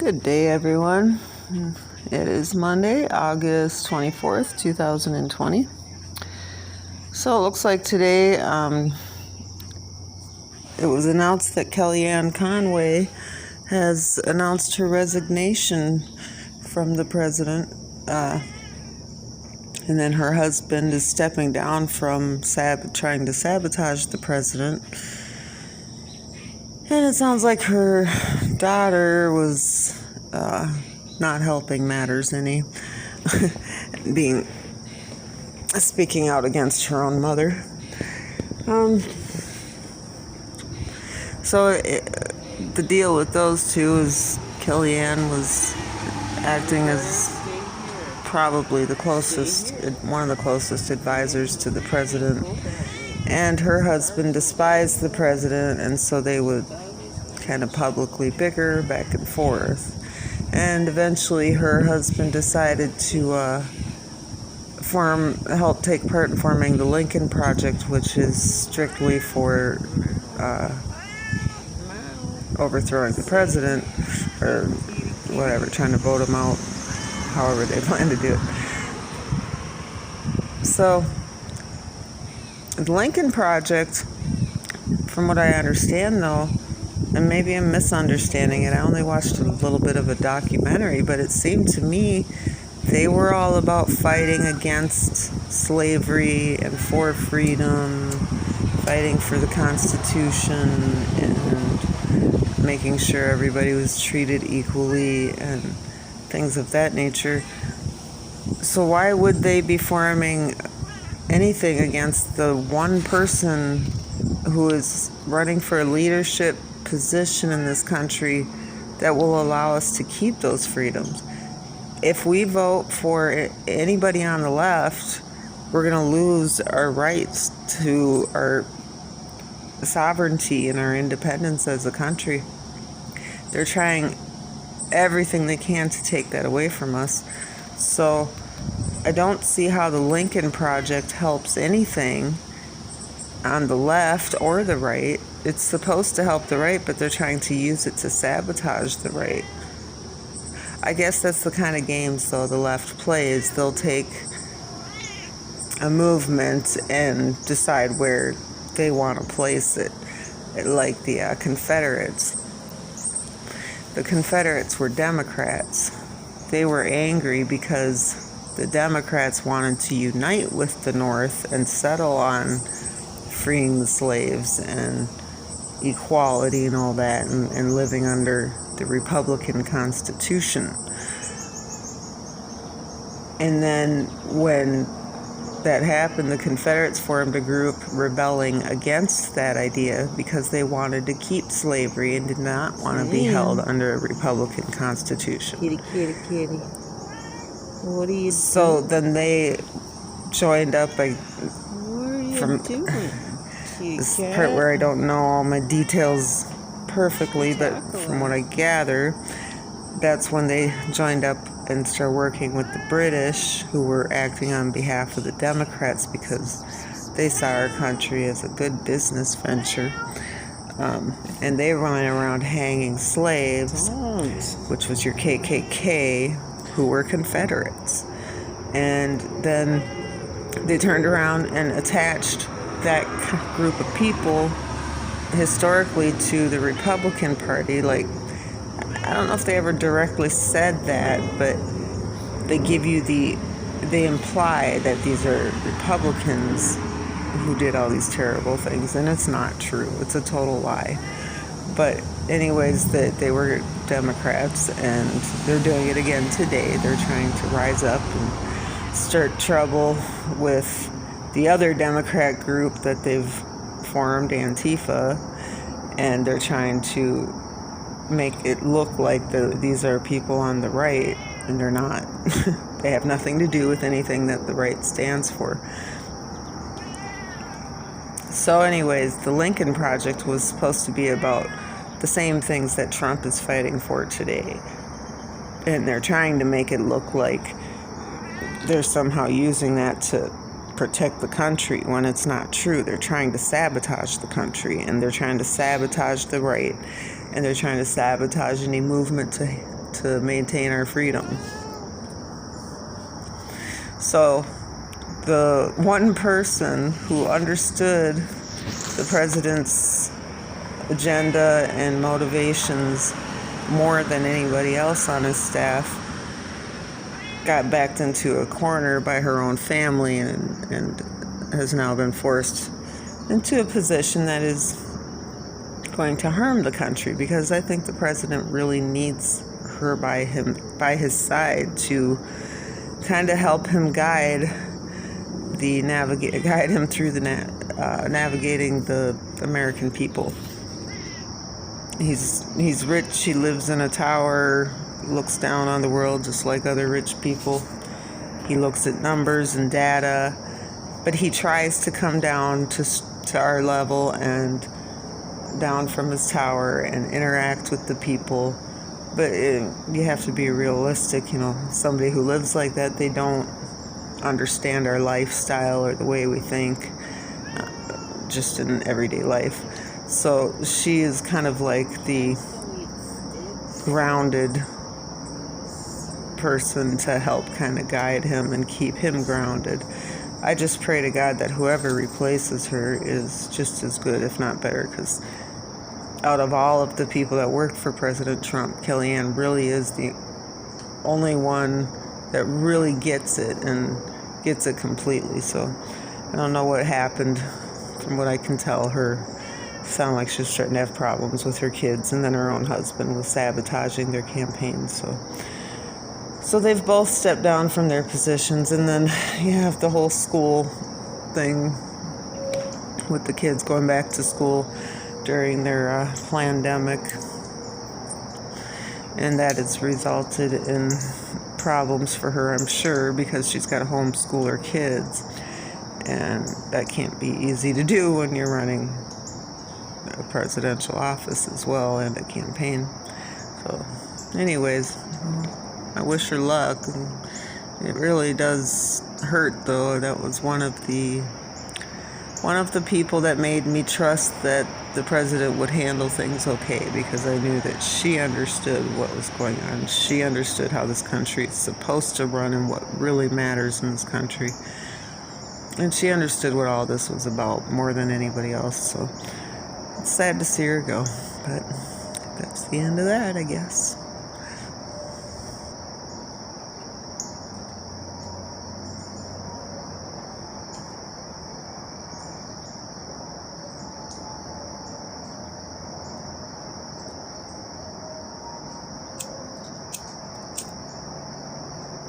Good day, everyone. It is Monday, August 24th, 2020. So it looks like today it was announced that Kellyanne Conway has announced her resignation from the president. And then her husband is stepping down from trying to sabotage the president. And it sounds like her daughter was not helping matters any, speaking out against her own mother. The deal with those two is Kellyanne was acting as probably one of the closest advisors to the president. And her husband despised the president, and so they would kind of publicly bicker back and forth. And eventually her husband decided to help take part in forming the Lincoln Project, which is strictly for overthrowing the president, or whatever, trying to vote him out, however they plan to do it. So the Lincoln Project, from what I understand though, and maybe I'm misunderstanding it, I only watched a little bit of a documentary, but it seemed to me they were all about fighting against slavery and for freedom, fighting for the Constitution, and making sure everybody was treated equally and things of that nature. So why would they be forming anything against the one person who is running for a leadership position in this country that will allow us to keep those freedoms? If we vote for anybody on the left, we're going to lose our rights to our sovereignty and our independence as a country. They're trying everything they can to take that away from us. So I don't see how the Lincoln Project helps anything on the left or the right. It's supposed to help the right, but they're trying to use it to sabotage the right. I guess that's the kind of games, though, the left plays. They'll take a movement and decide where they want to place it, like the Confederates. The Confederates were Democrats. They were angry because the Democrats wanted to unite with the North and settle on freeing the slaves and equality and all that, and living under the Republican Constitution. And then when that happened, the Confederates formed a group rebelling against that idea because they wanted to keep slavery and did not want to be held under a Republican Constitution. Kitty. What are you doing? So then they joined up What are you doing? this part where I don't know all my details perfectly, but from what I gather, that's when they joined up and started working with the British, who were acting on behalf of the Democrats because they saw our country as a good business venture. And they went around hanging slaves, which was your KKK, who were Confederates. And then they turned around and attached that group of people historically to the Republican Party. Like, I don't know if they ever directly said that, but they imply that these are Republicans who did all these terrible things, and it's not true. It's a total lie. But anyways, they were Democrats, and they're doing it again today. They're trying to rise up and start trouble with the other Democrat group that they've formed, Antifa, and they're trying to make it look like these are people on the right, and they're not. They have nothing to do with anything that the right stands for. So anyways, the Lincoln Project was supposed to be about the same things that Trump is fighting for today. And they're trying to make it look like they're somehow using that to protect the country when it's not true. They're trying to sabotage the country, and they're trying to sabotage the right, and they're trying to sabotage any movement to to maintain our freedom. So the one person who understood the president's agenda and motivations more than anybody else on his staff got backed into a corner by her own family and has now been forced into a position that is going to harm the country, because I think the president really needs her by his side to kind of help him guide him through the navigating the American people. He's rich. He lives in a tower. He looks down on the world just like other rich people. He looks at numbers and data, but he tries to come down to our level and down from his tower and interact with the people. But you have to be realistic. Somebody who lives like that, they don't understand our lifestyle or the way we think, just in everyday life. So she is kind of like the grounded person to help kind of guide him and keep him grounded. I just pray to God that whoever replaces her is just as good, if not better, because out of all of the people that worked for President Trump, Kellyanne really is the only one that really gets it and gets it completely. So I don't know what happened. From what I can tell, her sounded like she was starting to have problems with her kids, and then her own husband was sabotaging their campaign. So they've both stepped down from their positions, and then you have the whole school thing with the kids going back to school during their pandemic, and that has resulted in problems for her, I'm sure, because she's got to homeschool her kids, and that can't be easy to do when you're running a presidential office as well and a campaign. So anyways, I wish her luck. It really does hurt, though. That was one of the people that made me trust that the president would handle things okay, because I knew that she understood what was going on. She understood how this country is supposed to run and what really matters in this country. And she understood what all this was about more than anybody else. So it's sad to see her go, but that's the end of that, I guess.